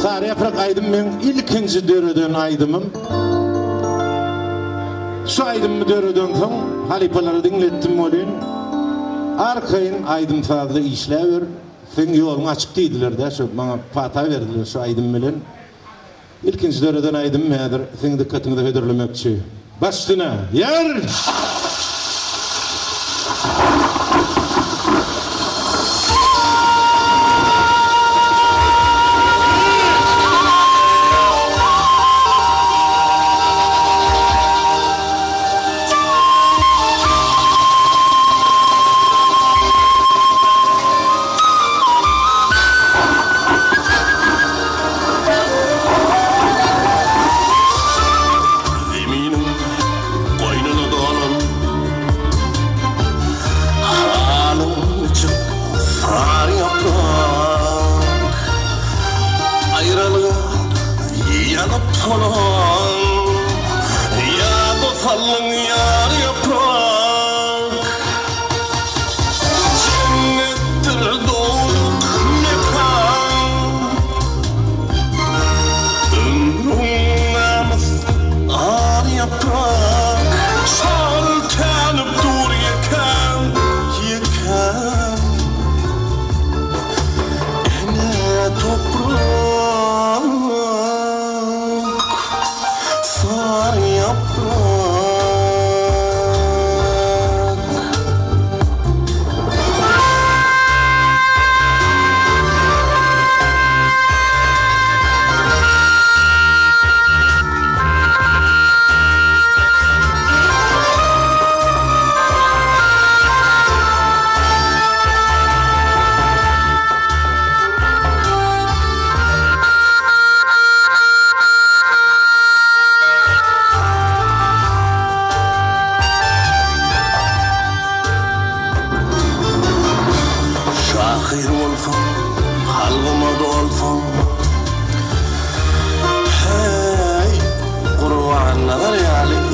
Sary ýaprak aýdym men ilkinji döreden aýdymym. Şu aýdymmy döreden soň halipalary dinletdim bolýan. Arkaýyn aýdym fazla işläwer. Sen ýoluň açyk diýdiler-de, şu maňa pata berdiler şu aýdym bilen. İlkinji döreden aýdym häzir seň dikkatiniňi höderlemekçi. Başlyna, ýer!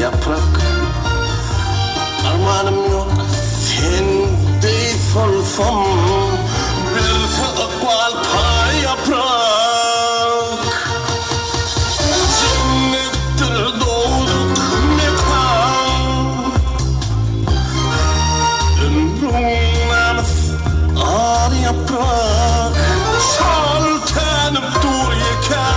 Yaprak armanım yok sendey solsam bir akval pay yaprak cennettir doğduk mekan ömrüm namaz ağır yaprak şal tenip dur yekan